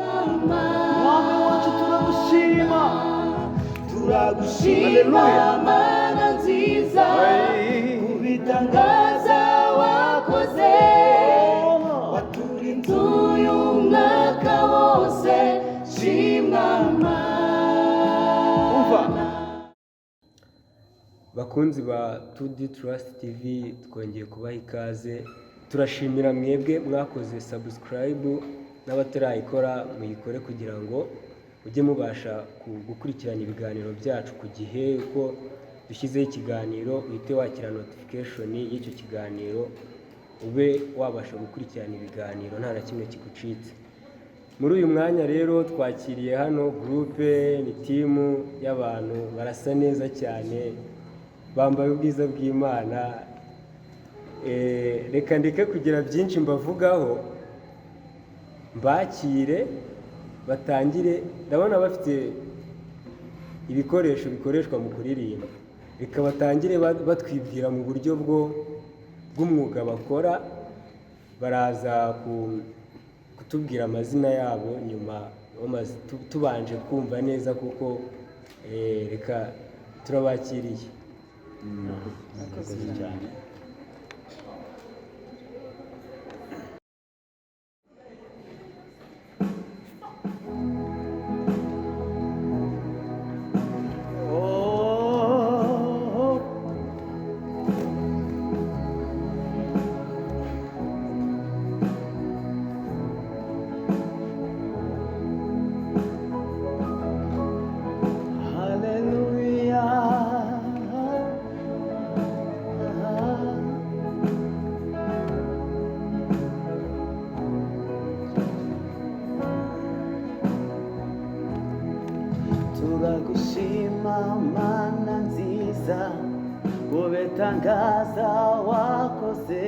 mwami wacu turagushima, turagushima Mana nziza, kubitangaza wakoze, waturinze uyu mwaka wose, shimwa Mana. Bakunzi ba 2D Trust TV, twongeye kubaha ikaze. Turashimira mwebwe mwakoze subscribe, n'abatarayikora muyikore kugira ngo ujye mubasha gukurikirana ibiganiro byacu ku gihe. Uko dushyizeho ikiganiro uhite wakira notification y'icyo kiganiro, ube wabasha gukurikirana ibiganiro nta na kimwe kigucitse. Muri uyu mwanya rero twakiriye hano groupe, ni timu y'abantu barasa neza cyane, bambaye ubwiza bw'Imana. Reka ndeke kugira byinshi mbavugaho, mbakire batangire. Ndabona bafite ibikoresho bikoreshwa mu kuririmba, reka batangire batwibwira mu buryo bw'umwuga bakora. Baraza kutubwira amazina yabo nyuma tubanje kumva neza, kuko reka turabakiriye. Murakoze cyane. Turagushima Mana nziza, kubitangaza wakoze,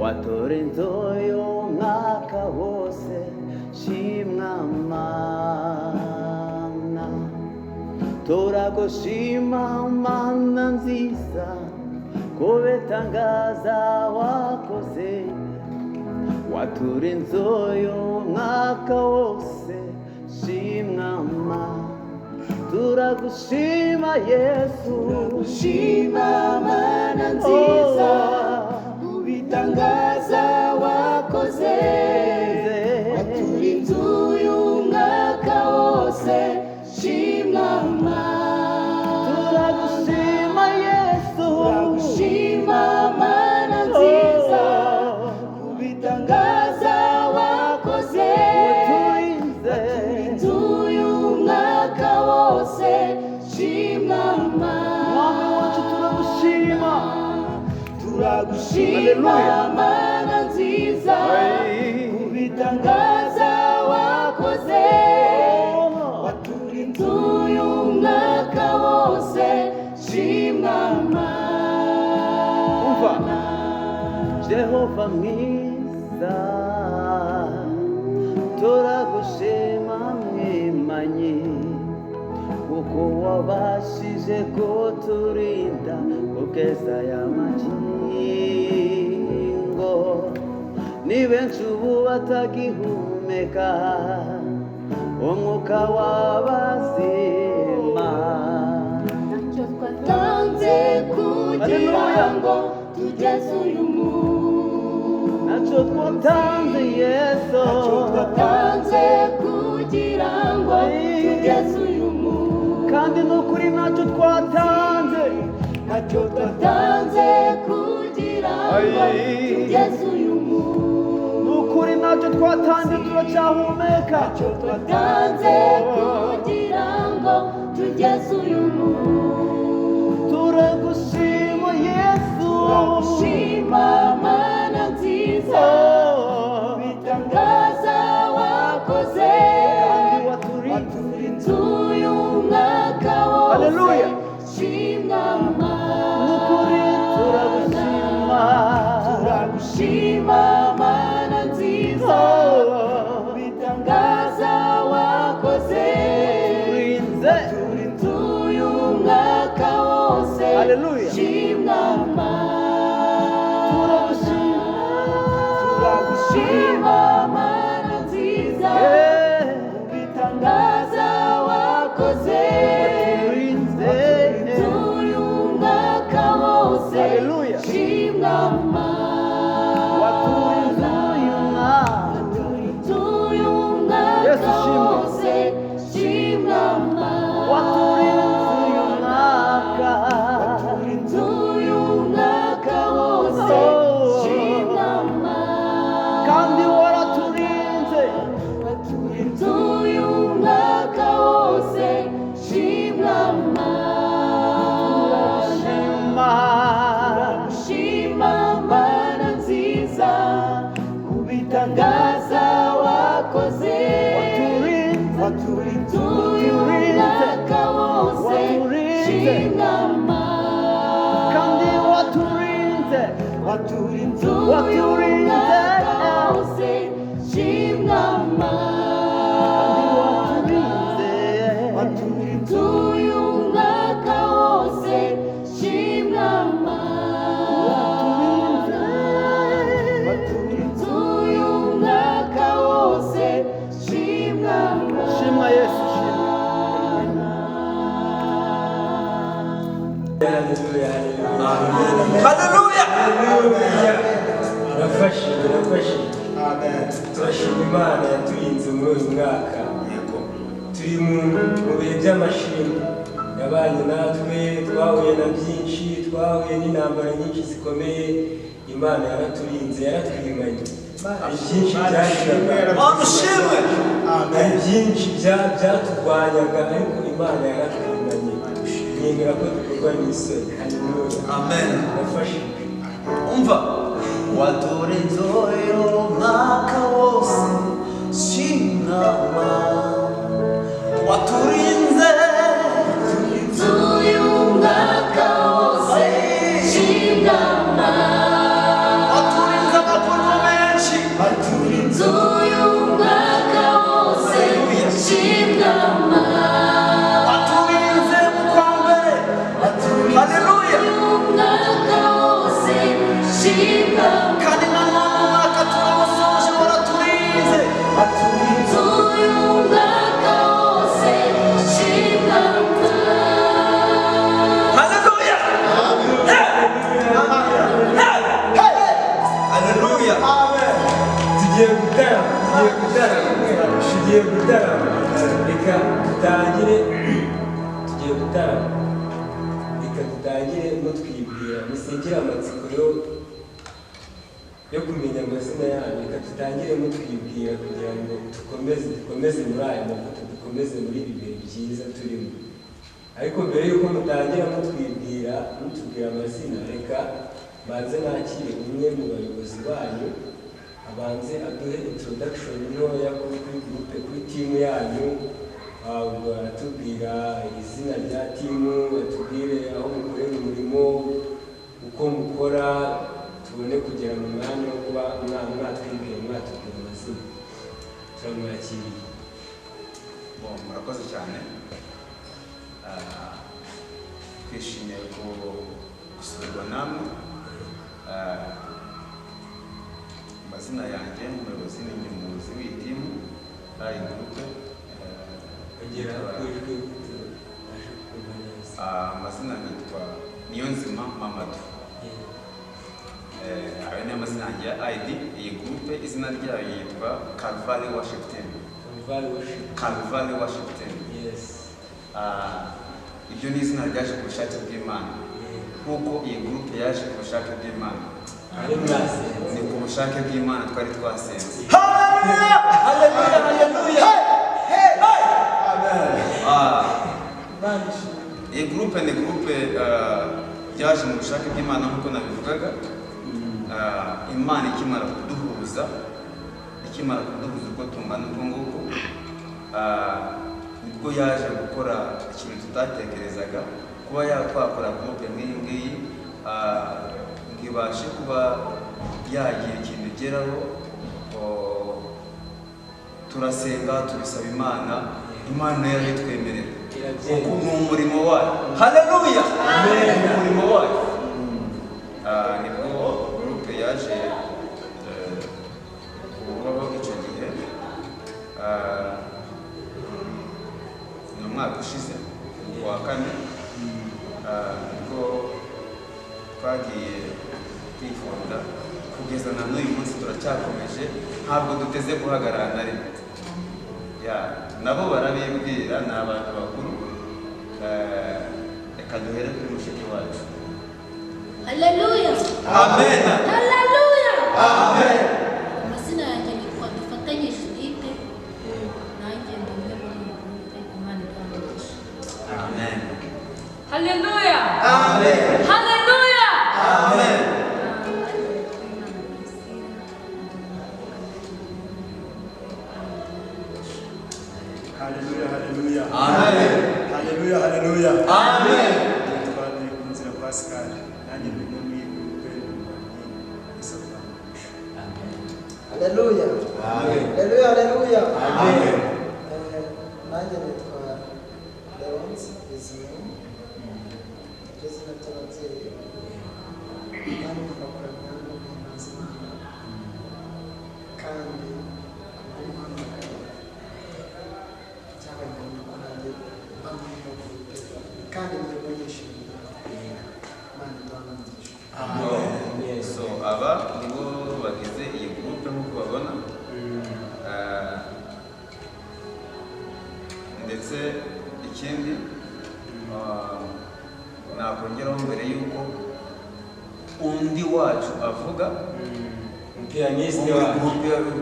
waturinze uyu mwaka wose, shimwa Mana. Turagushima Mana nziza, kubitangaza wakoze, waturinze uyu mwaka wose, shimwa Mana. Turagushima Yesu, turagushima Mana nziza, kubitangaza wakoze, waturinze uyu mwaka wose, shimwa Mana. turagushima Yesu, turagushima Mana nziza, kubitangaza wakoze, waturinze uyu mwaka wose, shimwa mwami wacu turagushima, turagushima Mana nziza, kubitangaza wakoze, waturinze uyu mwaka wose, shimwa Mana. Jehova mwiza, turagushima mwimanyi, kuko wabashije kuturinda kugeza aya magingo. Ni benshi ubu batagihumeka umwuka w'abazima, ntacyo twatanze kugira ngo tugeze uyu munsi, ntacyo twatanze Yesu, ntacyo twatanze kugira ngo tugeze uyu munsi, kandi n'ukuri ntacyo twatanze, ntacyo twatanze kugira ngo tugeze uyu munsi, n'ukuri ntacyo twatanze, turacyahumeka, ntacyo twatanze kugira ngo tugeze uyu munsi. turagushima Yesu, turagushima Mana nziza, kubitangaza wakoze, waturinze uyu mwaka wose, Haleluya. shimwa Mana. n'ukuri turagushima, turagushima Mana nziza, kubitangaza wakoze, turinze uyu mwaka wose, Haleluya. shimwa Mana. turagushima Mana nziza, waturinze uyu mwaka wose shimwa Mana kandi waturinze waturinze uyu mwaka wose shimwa Mana waturinze uyu mwaka wose shimwa Mana waturinze uyu mwaka wose shimwa Mana shimwa Yesu shimwa Haleluya. Birafashe turashima Imana yaturinze muri uyu mwaka. Turi mu bihe by'amashimwe yabanye natwe, twahuye na byinshi, twahuye n'intambara nyinshi zikomeye. Imana yaraturinze, yaratwimanye. Hari byinshi byashiraga, Amushimwe. hari byinshi byaturwanyaga, ariko Imana yaratwimanye. Yemera ko dukorwa n'isoni. Haleluya. Amen. Birafashe. Umva. Waturinze uyu mwaka wose shimwa Mana. Waturinze uyu mwaka wose shimwa Mana waturinze amakungu menshi. waturinze uyu mwaka wose shimwa Mana Waturinze mu kwa mbere. Haleluya. uyu mwaka wose shimwa Kandi na none umwaka turawusoje waraturinze. waturinze uyu mwaka wose shimwa Haleluya. Haleluya. tugiye gutarama reka dutangire mutwibwira musengere amatsiko yo kumenya amazina yanyu. Reka dutangire mutwibwira kugira ngo dukomeze muri aya mafoto, dukomeze muri ibi bihe byiza turimo. Ariko mbere y'uko mutangira mutubwira amazina, reka banze nakire umwe mu bayobozi banyu abanze aduhe introduction ntoya kuri groupe, kuri timu yanyu. Baratubwira izina rya timu, batubwire aho mukorera umurimo, uko mukora, tubone kugera mu mwanya wo kuba mwatwibwira mwatubwira amazina. Turamwakiriye. Murakoze cyane. Twishimiye gusurwa namwe. Amazina yanjye umuyobozi n'umuyobozi w'iyi timu ari gurupe. Amazina yitwa Niyonzima Mamadou. Ayo ni amazina yanjye ya ID. Iyi gurupe izina ryayo yitwa Calvary Worship Team. Calvary Worship Team. Yes. Ibyo ni izina ryaje ku bushake bw'Imana. Kuko iyi gurupe yaje ku bushake bw'Imana. Ni ku bushake bw'Imana twari twasenze. Haleluya. Haleluya. Iyi gurupe ni gurupe yaje mu bushake bw'Imana nk'uko nabivugaga. Imana ikimara kuduhuza uko tungana uko nguko, nibwo yaje gukora ikintu tutatekerezaga, kuba twakora gurupe nk'iyi ngiyi ngo ibashe kuba yagira ikintu igeraho. Turasenga tubisaba Imana yari itwemerera. Ni umurimo wayo. Haleluya. Ni umurimo wayo. Nibwo gurupe yaje kubaho icyo gihe. Ni umwaka ushize wa kane, nibwo twagiye kwifonda kugeza na n'uyu munsi turacyakomeje, ntabwo duteze guhagarara na rimwe. Nabo barabibwira, ni abantu bakuru. Reka duhere kuri mushiki wacu. Haleluya. Amen. Haleluya. Amen. Amazina yanjye nitwa Dufatanye Judith. Nanjye ndi umwe muri iyi groupe, Imana ikamugisha. Amen. Haleluya. Amen. Haleluya. Amen. Haleluya, haleluya. Amen. Haleluya, haleluya. Amen. Tubane ku nzira Pascal. Nanjye ndi muri groupe y'Isabwa. Haleluya. Amen. Haleluya, haleluya. Amen. Nanjye nitwa Leonce Bizimana. Izina ry'ababyeyi. Kandi tugakorana n'umuhinzi w'Imana. Kandi kuri mpamagara cyangwa nyuma nanjye bamwe mu groupe. Kandi ndimo nishimira Imana iduhananisha. Amen. So aba nibo bagize iyi groupe nk'uko babona. Ndetse ikindi nakongeraho mbere y'uko undi wacu avuga piyaniste wacu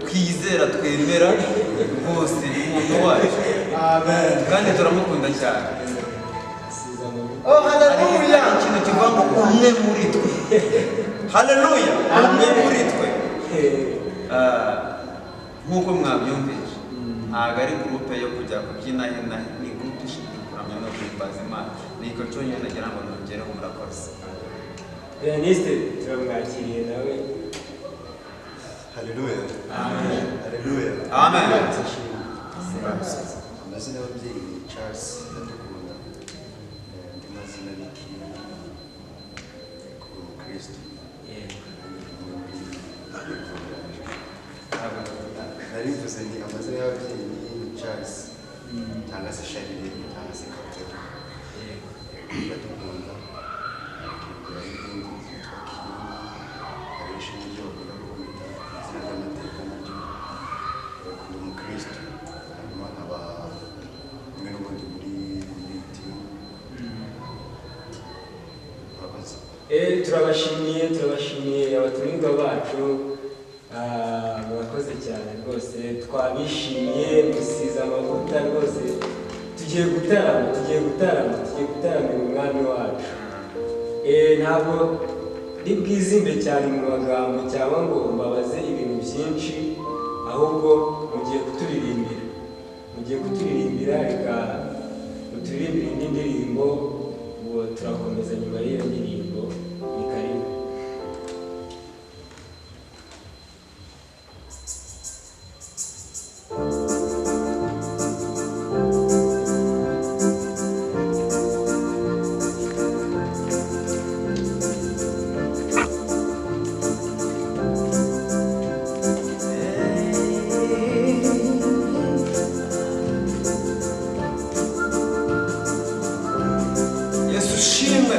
twizera twemera rwose umuntu wacu. Amen. Kandi turamukunda cyane. Oh, haleluya. Hari ikintu kivuga ngo umwe muri twe. Haleluya. Umwe muri twe. Nk'uko mwabyumvise ntabwo ari gurupe yo kujya kubyina hena, ni gurupe ishinzwe kuramya no guhimbaza Imana. Ni icyo cyonyine nagira ngo nongereho, murakoze. piyaniste turamwakiriye nawe. Haleluya. Amen. Haleluya. Amen. Amazina y'ababyeyi ni Charles Ndadukunda. Andi mazina ni Kiri. Kuba umukristo. Narivuze ni amazina y'ababyeyi ni Charles cyangwa se Charles cyangwa se Katora. Ndadukunda. Akibwira n'ibindi byitwa Kiri. Abenshi n'ibyo bakunda kumwita izina ry'amateka naryo. Bakunda umukristo. Hanyuma nkaba umwe n'ubundi muri timu. Murakoze. turabashimiye abatumirwa bacu. Murakoze cyane rwose, twabishimiye, musize amavuta rwose. Tugiye gutaramira umwami wacu. Ntabwo ndi bwizimbe cyane mu magambo cyangwa ngo mbabaze ibintu byinshi, ahubwo mugiye kuturirimbira, reka muturirimbire indi ndirimbo, ubu turakomeza nyuma y'iyo ndirimbo. Ni karibu. Yesu ushimwe.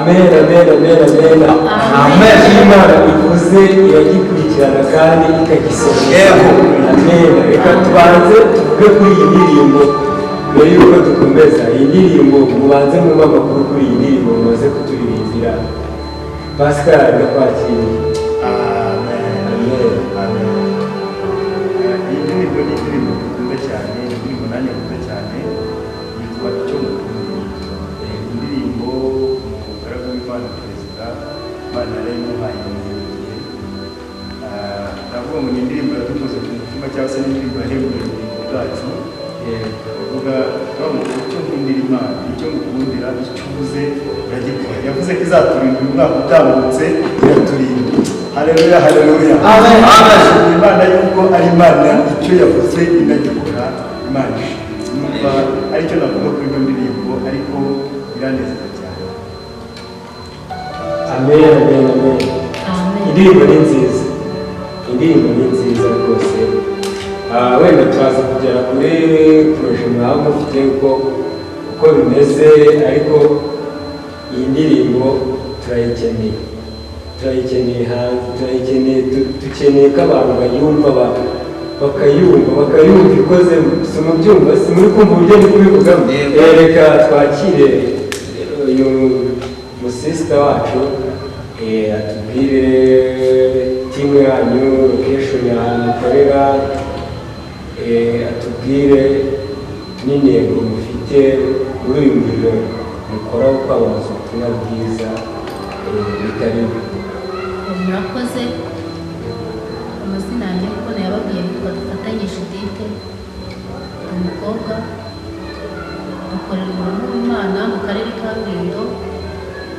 amen amen amen amen amen Imana ivuze iragikurikirana kandi ikagisohoza Yego. amen reka tubanze tuvuge kuri iyi ndirimbo mbere y'uko dukomeza iyi ndirimbo mubanze mu makuru kuri iyi ndirimbo mumaze kuturirimbira Pascal arakwakiriye iyi ndirimbo ni indirimbo dukunda cyane ni indirimbo nanjye nkunda cyane yitwa icyo mukunda indirimbo umugaragu w'Imana perezida Imana yari yamuhaye mu gihe ndavuga ngo ni indirimbo yadukoze ku mutima cyangwa se n'indirimbo yahembuye ubugingo bwacu uvuga icyo nkundira Imana icyo mukundira icyo uvuze uragikora yavuze ko izaturinda uyu mwaka utambutse iraturinda haleluya haleluya Amen. Imana yuko ari Imana icyo yavuze inagikora Imana numva aricyo navuga kuri ino ndirimbo ariko iranezeza cyane amen amen amen indirimbo ni nziza indirimbo ni nziza rwose wenda turaza kugera kuri poroje mwaba mufite uko bimeze ariko iyi ndirimbo turayikeneye hanze turayikeneye dukeneye ko abantu bayumva bakayumva ikoze si mubyumva si muri kumva uburyo ndi kubivugamo reka twakire uyu musisita wacu atubwire timu yanyu location ahantu mukorera atubwire n'intego mufite muri uyu muriro mukora wo kwamamaza ubutumwa bwiza bitariho. murakoze amazina yanjye kuko nayababwiye nitwa Dufatanye Judith umukobwa dukorera umurimo w'Imana mu karere ka Rulindo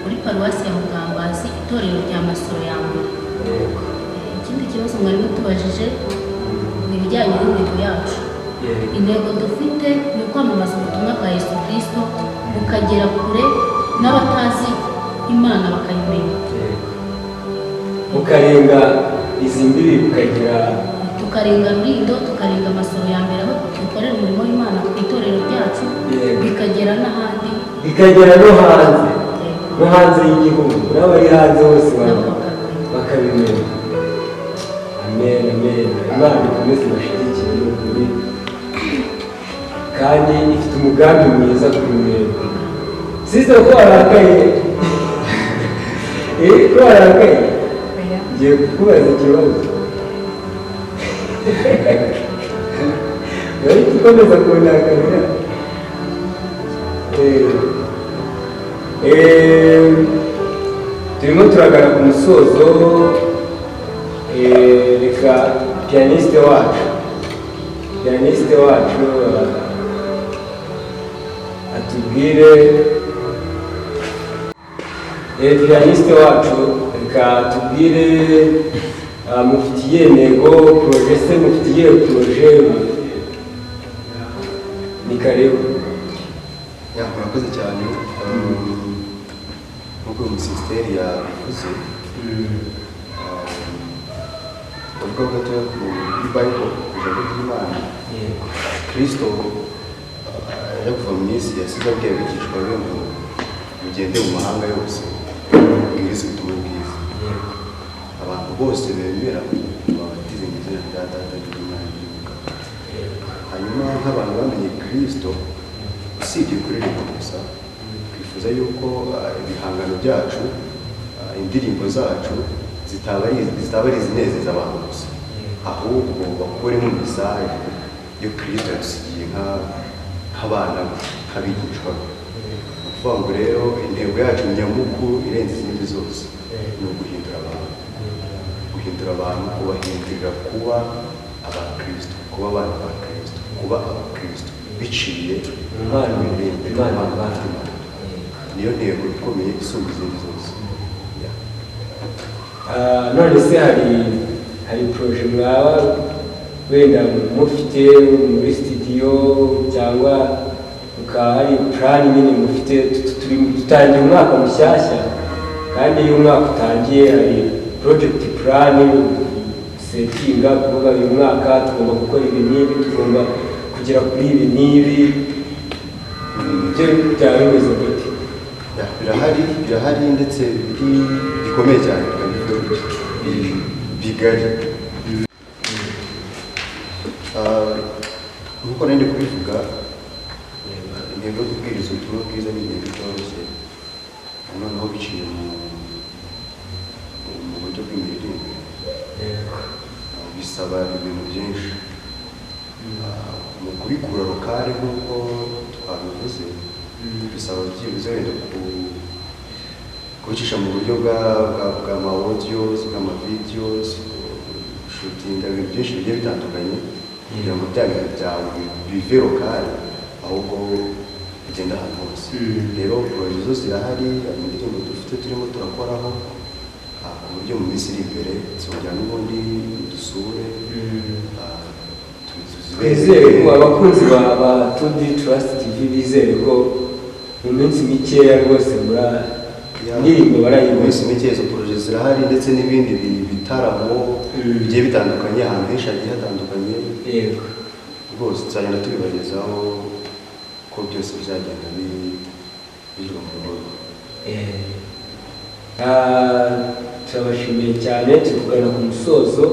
muri paruwasi ya Mugambazi itorero rya Masoro ya mbere. Ikindi kibazo mwari mutubajije ni ibijyanye n'intego yacu. Intego dufite ni ukwamamaza ubutumwa bwa Yesu Kristo bukagera kure n'abatazi Imana bakayimenya, mukarenga izi mbibi bukagira tukarenga Rulindo tukarenga Masoro ya mbere aho dukorera umurimo w'Imana ku itorero ryacu bikagera n'ahandi bikagera no hanze y'igihugu n'abari hanze bose bakabimenya. Amen amen. Imana ikomeze ibashyigikire n'ukuri kandi ifite umugambi mwiza kuri mwebwe. Sister ko warakaye ko warakaye ngiye kukubaza ikibazo urahita ukomeza kundakarira turimo turagana ku musozo reka piyaniste wacu atubwire piyaniste wacu reka tubwire mufitiye intego poroje se mufitiye poroje ni karibu. murakoze cyane nk'uko umusisiteri yabivuze bavuga ko gatoya kuri bayibolo ijambo ry'Imana Kristo ajya kuva mu isi yasize abwiye abigishwa be ngo mugende mu mahanga yose mubwirize ubutumwa bwiza abantu bose bemera babatize mu izina rya Data ry'Imana ry'Umwuka. Hanyuma nk'abantu bamenye Kristo usibye kuririmba gusa twifuza yuko ibihangano byacu indirimbo zacu zitaba ari izinezeza abantu gusa ahubwo bakuremo mesaje yo Kristo yadusigiye nk'abana nk'abigishwa. Ni ukuvuga ngo rero intego yacu nyamukuru irenze izindi zose ni uguhindura abantu kubahindurira kuba abakristo kuba abana ba Kristo kuba abakristo biciye niyo ntego ikomeye isumba izindi zose. none se hari poroje mwaba wenda mufite muri studio cyangwa ukaba hari purani nyine mufite dutangiye umwaka mushyashya kandi iyo umwaka utangiye hari porojegiti purani setinga kuvuga uyu mwaka tugomba gukora ibi n'ibi tugomba kugera kuri ibi n'ibi ibyo byaba bimeze gute? birahari ndetse bikomeye cyane bigari. Nk'uko nari kubivuga, intego yo kubwiriza ubutumwa bwiza ni intego itoroshye, noneho biciye mu buryo bw'imirire bisaba ibintu byinshi. Mu kubikura rukari nk'uko twabivuze, bisaba byibuze wenda kubicisha mu buryo bw'ama audios, bw'amavideos, shootinga ibintu byinshi bigiye bitandukanye kugira ngo bya bintu byawe bive rukari ahubwo bigenda ahantu hose. Rero poroje zo zirahari, indirimbo dufite turimo turakoraho ku buryo mu minsi iri imbere zongera n'ubundi dusure. Twizere ko abakunzi ba 2D Trust TV bizere ko mu minsi mikeya rwose indirimbo barayibona. Mu minsi mike izo poroje zirahari ndetse n'ibindi bitaramo bigiye bitandukanye ahantu henshi hagiye hatandukanye. Yego rwose tuzagenda tubibagezaho ko byose bizagenda bishyirwa mu bikorwa. turabashimiye cyane, turi kugana ku musozo.